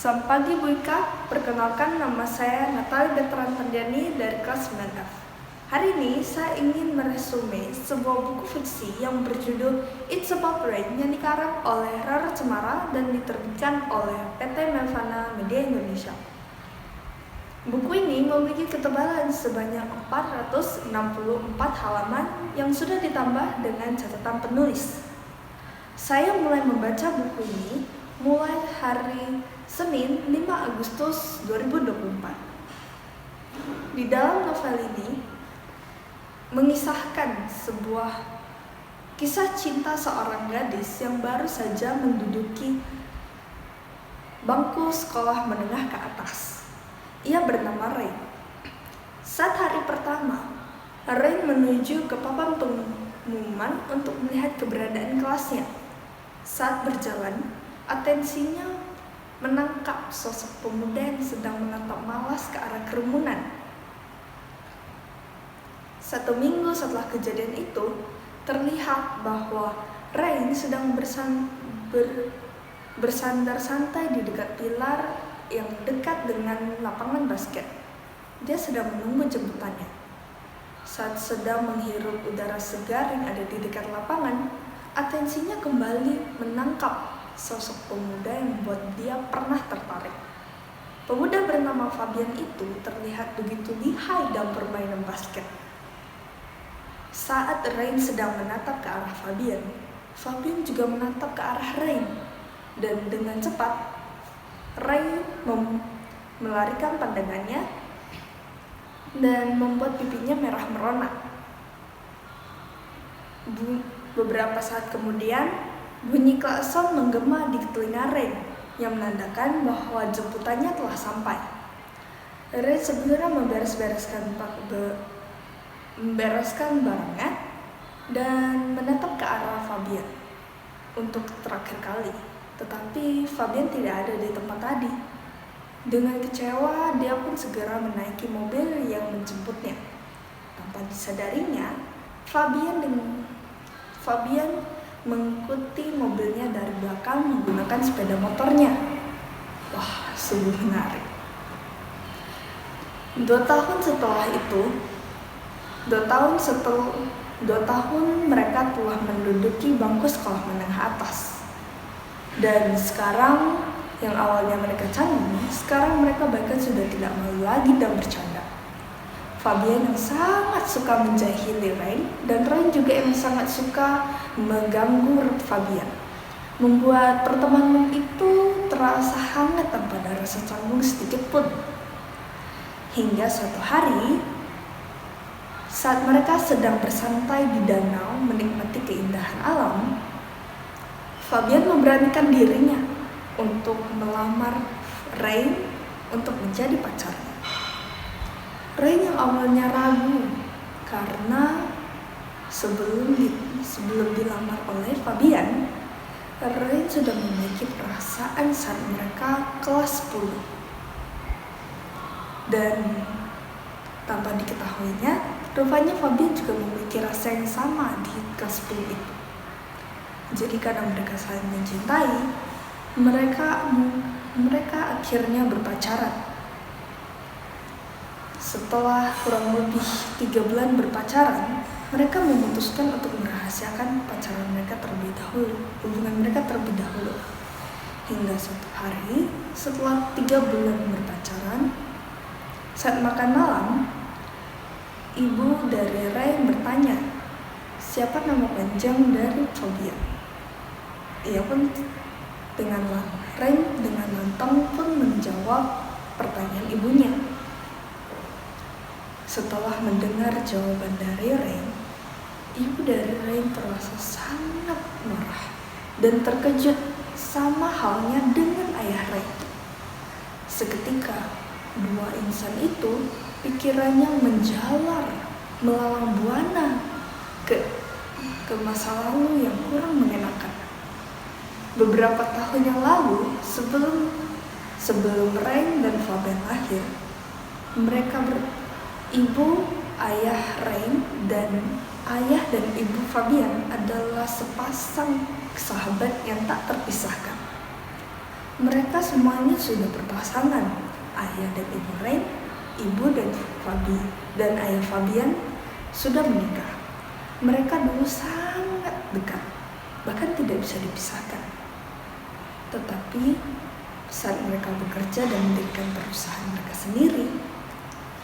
Selamat pagi Bu Ika, perkenalkan nama saya Natalie Bertrand Tandiani dari kelas 9F. Hari ini saya ingin meresume sebuah buku fiksi yang berjudul It's About Rain yang dikarang oleh Rara Cemara dan diterbitkan oleh PT Melvana Media Indonesia. Buku ini memiliki ketebalan sebanyak 464 halaman yang sudah ditambah dengan catatan penulis. Saya mulai membaca buku ini mulai hari Senin 5 Agustus 2024. Di dalam novel ini mengisahkan sebuah kisah cinta seorang gadis yang baru saja menduduki bangku sekolah menengah ke atas. Ia bernama Rain. Saat hari pertama, Rain menuju ke papan pengumuman untuk melihat keberadaan kelasnya. Saat berjalan, atensinya menangkap sosok pemuda yang sedang menatap malas ke arah kerumunan. 1 minggu setelah kejadian itu, terlihat bahwa Rain sedang bersandar santai di dekat pilar yang dekat dengan lapangan basket. Dia sedang menunggu jemputannya. Saat sedang menghirup udara segar yang ada di dekat lapangan, atensinya kembali menangkap sosok pemuda yang membuat dia pernah tertarik. Pemuda bernama Fabian itu terlihat begitu lihai dalam permainan basket. Saat Rain sedang menatap ke arah Fabian, Fabian juga menatap ke arah Rain. Dan dengan cepat, Rain melarikan pandangannya dan membuat pipinya merah merona. Beberapa saat kemudian, bunyi klakson menggema di telinga Rain yang menandakan bahwa jemputannya telah sampai. Rain segera membereskan barangnya dan menatap ke arah Fabian untuk terakhir kali. Tetapi Fabian tidak ada di tempat tadi. Dengan kecewa, dia pun segera menaiki mobil yang menjemputnya. Tanpa disadarinya, Fabian mengikuti mobilnya dari belakang menggunakan sepeda motornya. Wah, sungguh menarik. 2 tahun setelah itu, 2 tahun mereka telah menduduki bangku sekolah menengah atas. Dan sekarang, yang awalnya mereka canggung, sekarang mereka bahkan sudah tidak malu lagi dan bercanda. Fabian yang sangat suka menjahili Rain, dan Rain juga yang sangat suka mengganggu Fabian, membuat pertemanan itu terasa hangat tanpa ada rasa canggung sedikit pun. Hingga suatu hari, saat mereka sedang bersantai di danau menikmati keindahan alam, Fabian memberanikan dirinya untuk melamar Rain untuk menjadi pacarnya. Rain yang awalnya ragu karena sebelum dilamar oleh Fabian, Rain sudah memiliki perasaan saat mereka kelas 10. Dan tanpa diketahuinya, rupanya Fabian juga memiliki rasa yang sama di kelas 10 itu. Jadi karena mereka saling mencintai, mereka akhirnya berpacaran. Setelah kurang lebih 3 bulan berpacaran, mereka memutuskan untuk merahasiakan hubungan mereka terlebih dahulu. Hingga suatu hari, setelah 3 bulan berpacaran, saat makan malam, ibu dari Rain bertanya, siapa nama panjang dari Fabian? Ia pun Rain dengan lantang pun menjawab pertanyaan ibunya. Setelah mendengar jawaban dari Rain, ibu dari Rain terasa sangat marah dan terkejut, sama halnya dengan ayah Rain. Seketika, 2 insan itu pikirannya menjalar melalang buana ke masa lalu yang kurang mengenakan. Beberapa tahun yang lalu, sebelum Rain dan Fabian lahir, ibu, ayah Rain, dan ayah dan ibu Fabian adalah sepasang sahabat yang tak terpisahkan. Mereka semuanya sudah berpasangan, ayah dan ibu Rain, ibu dan ayah Fabian sudah menikah. Mereka dulu sangat dekat, bahkan tidak bisa dipisahkan. Tetapi saat mereka bekerja dan mendirikan perusahaan mereka sendiri,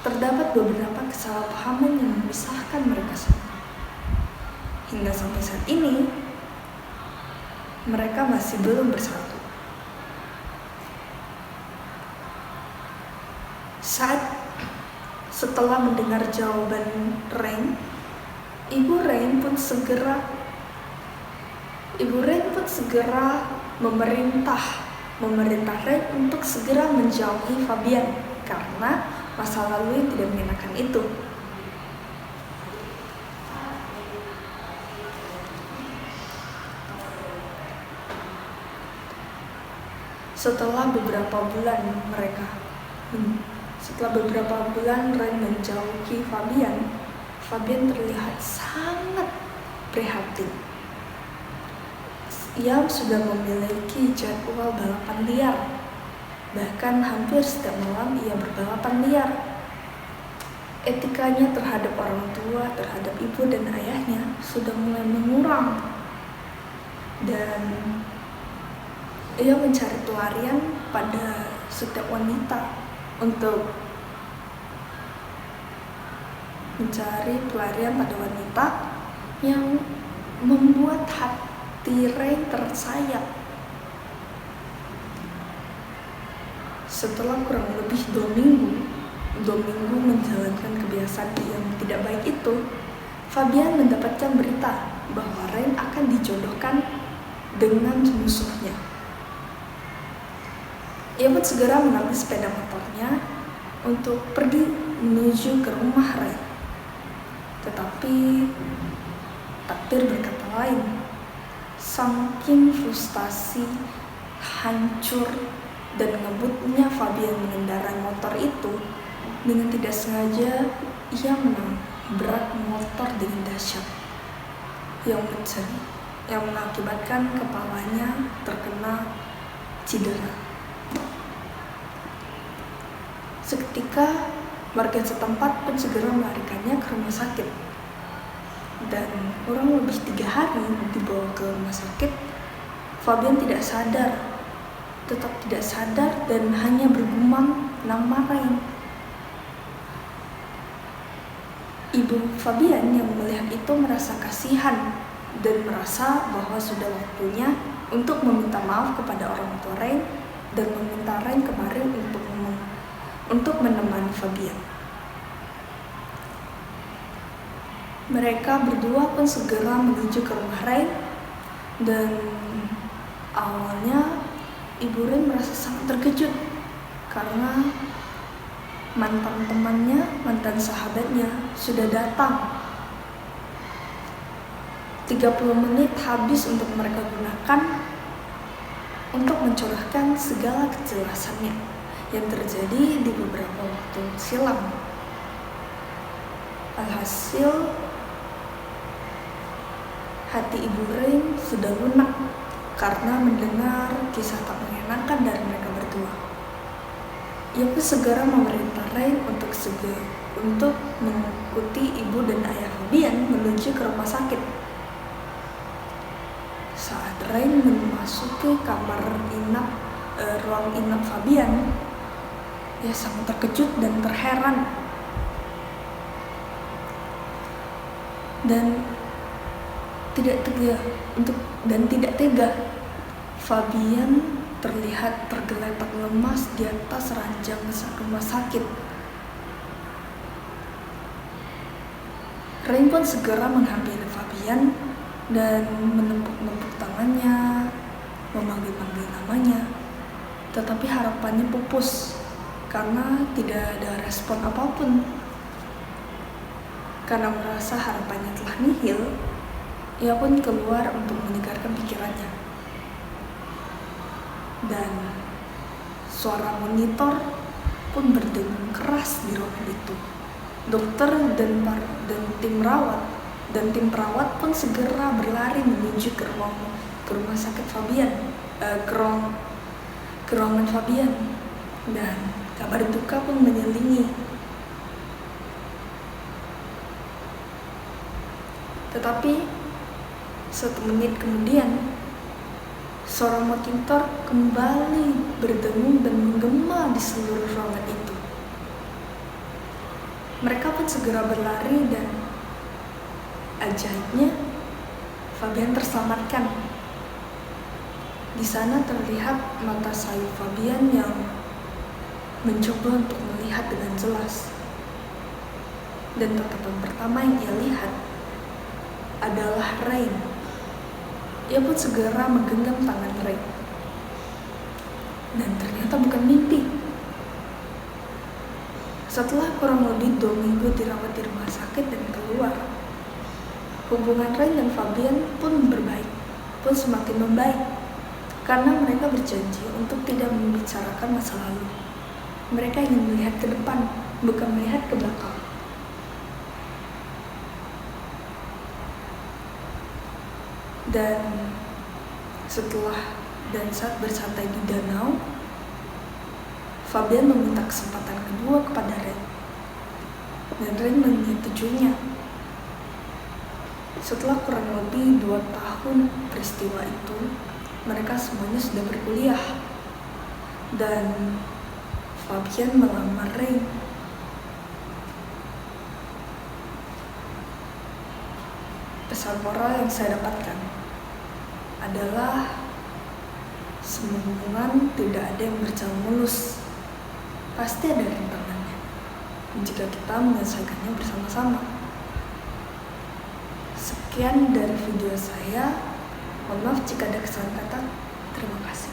terdapat beberapa kesalahpahaman yang memisahkan mereka semua. Hingga sampai saat ini, mereka masih belum bersatu. Setelah mendengar jawaban Rain, Ibu Rain pun segera memerintah Rain untuk segera menjauhi Fabian karena masa lalu yang tidak mengenakan itu. Setelah beberapa bulan Rain menjauhi Fabian terlihat sangat prihatin. Ia sudah memiliki jadwal balapan liar. Bahkan hampir setiap malam ia berbalapan liar. Etikanya terhadap orang tua, terhadap ibu dan ayahnya sudah mulai mengurang. Dan ia mencari pelarian pada setiap wanita yang membuat hati Rain tersayat. Setelah kurang lebih 2 minggu menjalankan kebiasaan yang tidak baik itu, Fabian mendapatkan berita bahwa Rain akan dijodohkan dengan musuhnya. Ia pun segera mengambil sepeda motornya untuk pergi menuju ke rumah Rain. Tetapi takdir berkata lain. Saking frustasi, hancur, dan ngebutnya Fabian mengendarai motor itu, dengan tidak sengaja ia menabrak motor dengan dahsyat yang mengakibatkan kepalanya terkena cedera. Seketika warga setempat pun segera melarikannya ke rumah sakit. Dan kurang lebih 3 hari dibawa ke rumah sakit, Fabian tetap tidak sadar dan hanya bergumam nama Rain. Ibu Fabian yang melihat itu merasa kasihan dan merasa bahwa sudah waktunya untuk meminta maaf kepada orang tua Rain dan meminta Rain kemari untuk menemani Fabian. Mereka berdua pun segera menuju ke rumah Rain, dan awalnya Ibu Rain merasa sangat terkejut karena mantan sahabatnya sudah datang. 30 menit habis untuk mereka gunakan untuk mencurahkan segala kejelasannya yang terjadi di beberapa waktu silam. Alhasil, hati Ibu Rain sudah lunak karena mendengar kisah tak mengenakan dari mereka berdua. Ia pun segera memerintah Rain untuk mengikuti ibu dan ayah Fabian menuju ke rumah sakit. Saat Rain memasuki ruang inap Fabian, ia sangat terkejut dan terheran. Dan tidak tega, Fabian terlihat tergeletak lemas di atas ranjang rumah sakit. Rain pun segera menghampiri Fabian dan menepuk tangannya, memanggil namanya. Tetapi harapannya pupus karena tidak ada respon apapun. Karena merasa harapannya telah nihil, ia pun keluar untuk menyegarkan pikirannya. Dan suara monitor pun berdengung keras di ruangan itu. Dokter dan tim perawat pun segera berlari menuju ke rumah sakit Fabian, ke ruangan Fabian, dan kabar duka pun menyelingi. Tetapi 1 menit kemudian, suara motor kembali berdengung dan menggema di seluruh ruangan itu. Mereka pun segera berlari dan ajaibnya Fabian terselamatkan. Di sana terlihat mata sayu Fabian yang mencoba untuk melihat dengan jelas. Dan tatapan pertama yang ia lihat adalah Rain. Ia pun segera menggenggam tangan Rain. Dan ternyata bukan mimpi. Setelah kurang lebih 2 minggu dirawat di rumah sakit dan keluar, hubungan Rain dan Fabian pun semakin membaik. Karena mereka berjanji untuk tidak membicarakan masa lalu. Mereka ingin melihat ke depan, bukan melihat ke belakang. Dan saat bersantai di danau, Fabian meminta kesempatan kedua kepada Rain. Dan Rain menyetujuinya. Setelah kurang lebih 2 tahun peristiwa itu, mereka semuanya sudah berkuliah. Dan Fabian melamar Rain. Pesan moral yang saya dapatkan adalah semua hubungan tidak ada yang berjalan mulus. Pasti ada rintangannya jika kita menyelesaikannya bersama-sama. Sekian dari video saya. Mohon maaf jika ada kesalahan kata. Terima kasih.